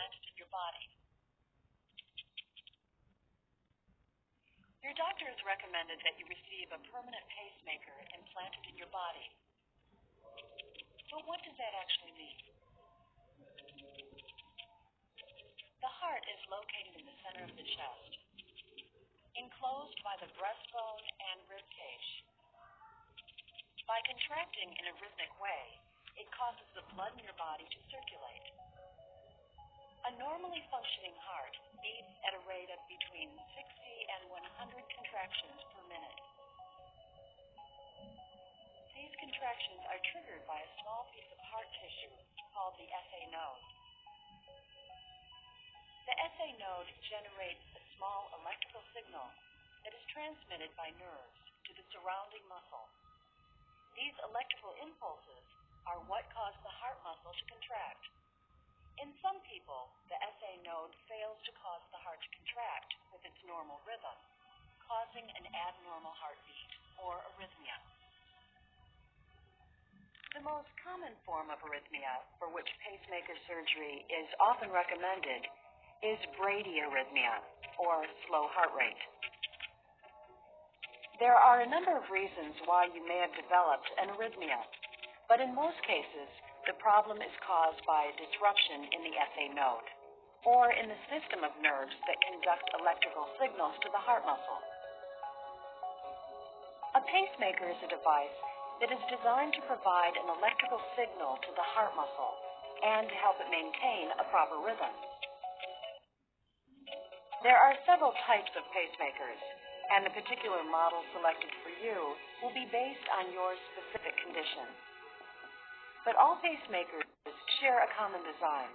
implanted in your body. Your doctor has recommended that you receive a permanent pacemaker implanted in your body. But what does that actually mean? The heart is located in the center of the chest, enclosed by the breastbone and rib cage. By contracting in a rhythmic way, it causes the blood in your body to circulate. A normally functioning heart beats at a rate of between 60 and 100 contractions per minute. These contractions are triggered by a small piece of heart tissue called the SA node. The SA node generates a small electrical signal that is transmitted by nerves to the surrounding muscle. These electrical impulses are what cause the heart muscle to contract. In some people, the SA node fails to cause the heart to contract with its normal rhythm, causing an abnormal heartbeat or arrhythmia. The most common form of arrhythmia for which pacemaker surgery is often recommended is bradyarrhythmia, or slow heart rate. There are a number of reasons why you may have developed an arrhythmia, but in most cases, the problem is caused by a disruption in the SA node, or in the system of nerves that conduct electrical signals to the heart muscle. A pacemaker is a device that is designed to provide an electrical signal to the heart muscle and to help it maintain a proper rhythm. There are several types of pacemakers, and the particular model selected for you will be based on your specific condition. But all pacemakers share a common design.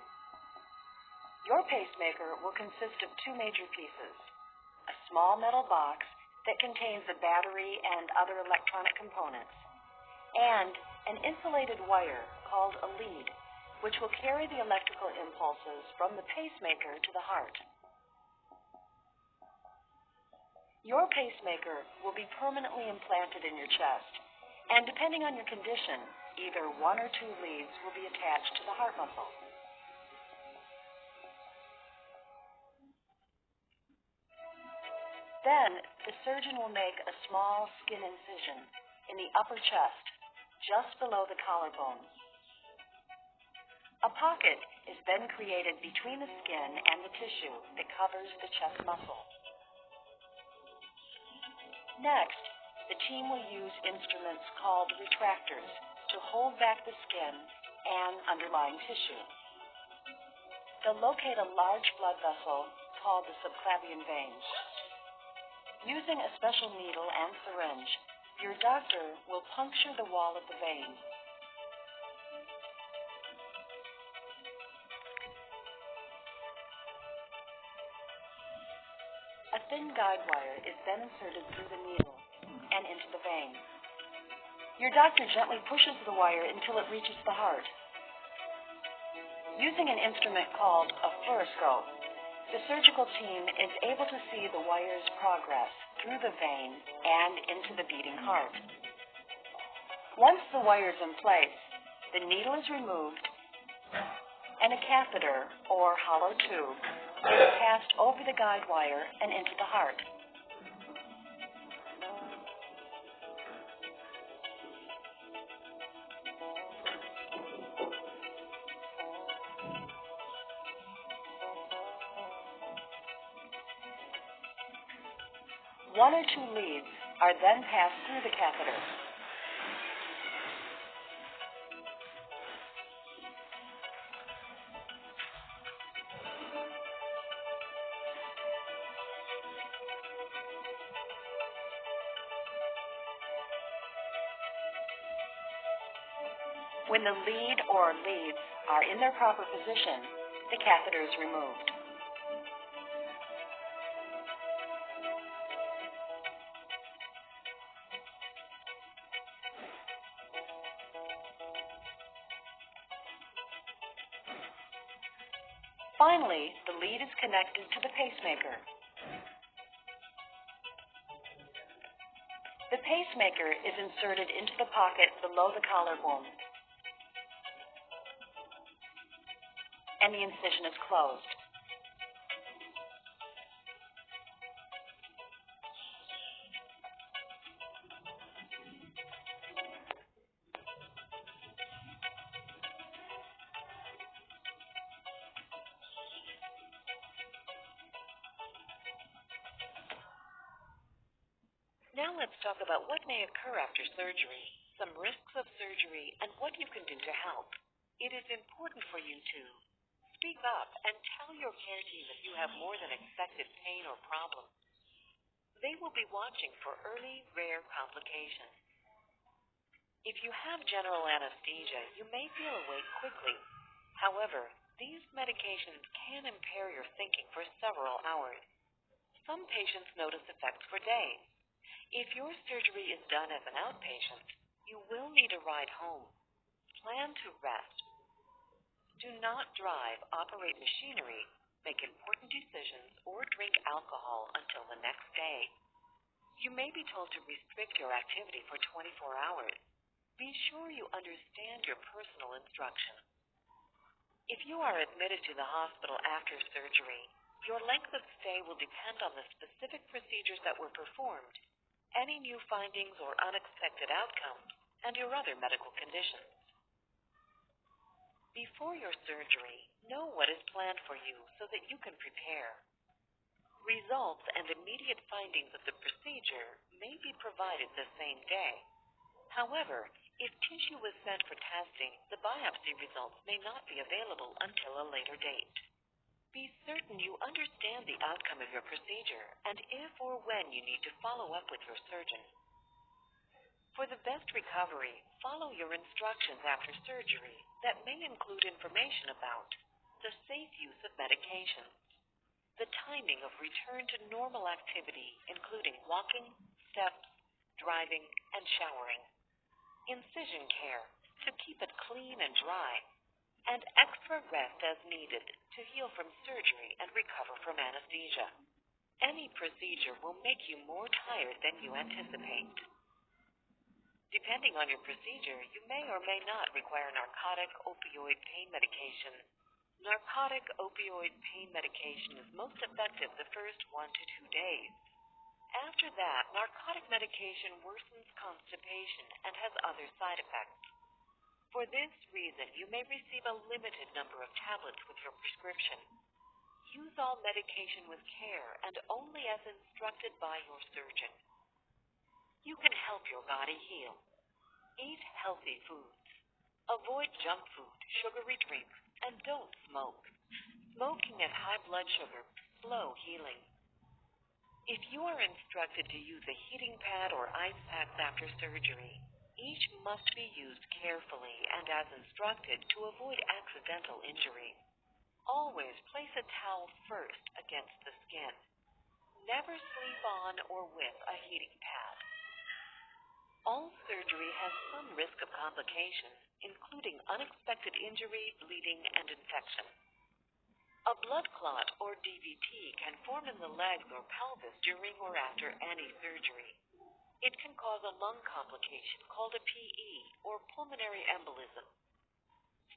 Your pacemaker will consist of two major pieces: a small metal box that contains a battery and other electronic components, and an insulated wire called a lead, which will carry the electrical impulses from the pacemaker to the heart. Your pacemaker will be permanently implanted in your chest, and depending on your condition, either one or two leads will be attached to the heart muscle. Then, the surgeon will make a small skin incision in the upper chest, just below the collarbone. A pocket is then created between the skin and the tissue that covers the chest muscle. Next, the team will use instruments called retractors to hold back the skin and underlying tissue. They'll locate a large blood vessel called the subclavian vein. Using a special needle and syringe, your doctor will puncture the wall of the vein. A thin guide wire is then inserted through the needle and into the vein. Your doctor gently pushes the wire until it reaches the heart. Using an instrument called a fluoroscope, the surgical team is able to see the wire's progress through the vein and into the beating heart. Once the wire is in place, the needle is removed and a catheter, or hollow tube, is passed over the guide wire and into the heart. One or two leads are then passed through the catheter. When the lead or leads are in their proper position, the catheter is removed. Finally, the lead is connected to the pacemaker. The pacemaker is inserted into the pocket below the collarbone. and the incision is closed. Now let's talk about what may occur after surgery, some risks of surgery, and what you can do to help. It is important for you to speak up and tell your care team if you have more than expected pain or problems. They will be watching for early, rare complications. If you have general anesthesia, you may feel awake quickly. However, these medications can impair your thinking for several hours. Some patients notice effects for days. If your surgery is done as an outpatient, you will need a ride home. Plan to rest. Do not drive, operate machinery, make important decisions, or drink alcohol until the next day. You may be told to restrict your activity for 24 hours. Be sure you understand your personal instructions. If you are admitted to the hospital after surgery, your length of stay will depend on the specific procedures that were performed, any new findings or unexpected outcomes, and your other medical conditions. Before your surgery, know what is planned for you so that you can prepare. Results and immediate findings of the procedure may be provided the same day. However, if tissue was sent for testing, the biopsy results may not be available until a later date. Be certain you understand the outcome of your procedure and if or when you need to follow up with your surgeon. For the best recovery, follow your instructions after surgery that may include information about the safe use of medications, the timing of return to normal activity, including walking, steps, driving, and showering, incision care to keep it clean and dry, and extra rest as needed to heal from surgery and recover from anesthesia. Any procedure will make you more tired than you anticipate. Depending on your procedure, you may or may not require narcotic opioid pain medication. Narcotic opioid pain medication is most effective the first 1 to 2 days. After that, narcotic medication worsens constipation and has other side effects. For this reason, you may receive a limited number of tablets with your prescription. Use all medication with care and only as instructed by your surgeon. You can help your body heal. Eat healthy foods. Avoid junk food, sugary drinks, and don't smoke. Smoking at high blood sugar slow healing. If you are instructed to use a heating pad or ice packs after surgery, each must be used carefully and as instructed to avoid accidental injury. Always place a towel first against the skin. Never sleep on or with a heating pad. All surgery has some risk of complications, including unexpected injury, bleeding, and infection. A blood clot or DVT can form in the legs or pelvis during or after any surgery. It can cause a lung complication called a PE or pulmonary embolism.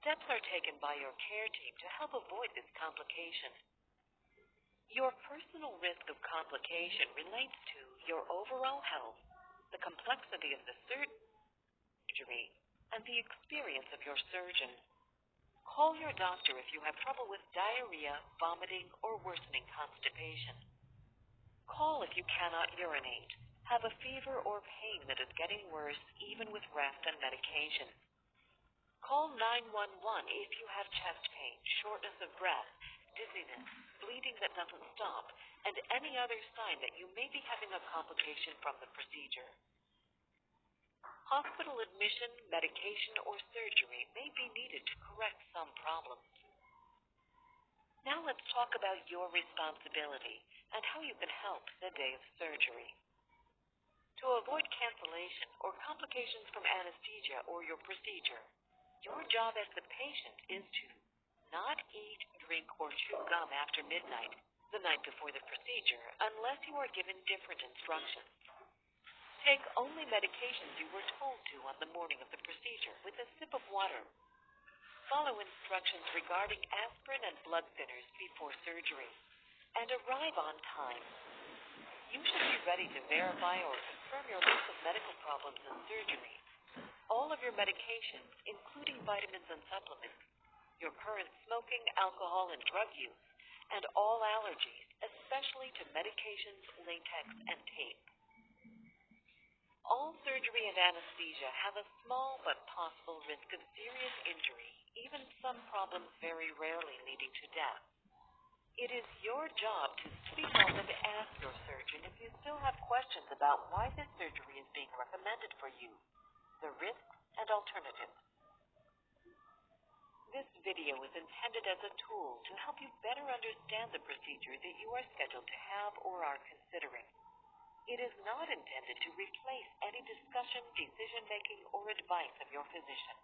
Steps are taken by your care team to help avoid this complication. Your personal risk of complication relates to your overall health, the complexity of the surgery, and the experience of your surgeon. Call your doctor if you have trouble with diarrhea, vomiting, or worsening constipation. Call if you cannot urinate, have a fever or pain that is getting worse even with rest and medication. Call 911 if you have chest pain, shortness of breath, dizziness, bleeding that doesn't stop, and any other sign that you may be having a complication from the procedure. Hospital admission, medication, or surgery may be needed to correct some problems. Now let's talk about your responsibility and how you can help the day of surgery. To avoid cancellation or complications from anesthesia or your procedure, your job as the patient is to not eat, drink, or chew gum after midnight, the night before the procedure, unless you are given different instructions. Take only medications you were told to on the morning of the procedure with a sip of water. Follow instructions regarding aspirin and blood thinners before surgery, and arrive on time. You should be ready to verify or confirm your list of medical problems and surgery. All of your medications, including vitamins and supplements, your current smoking, alcohol, and drug use, and all allergies, especially to medications, latex, and tape. All surgery and anesthesia have a small but possible risk of serious injury, even some problems very rarely leading to death. It is your job to speak up and ask your surgeon if you still have questions about why this surgery is being recommended for you, the risks and alternatives. This video is intended as a tool to help you better understand the procedure that you are scheduled to have or are considering. It is not intended to replace any discussion, decision-making, or advice of your physician.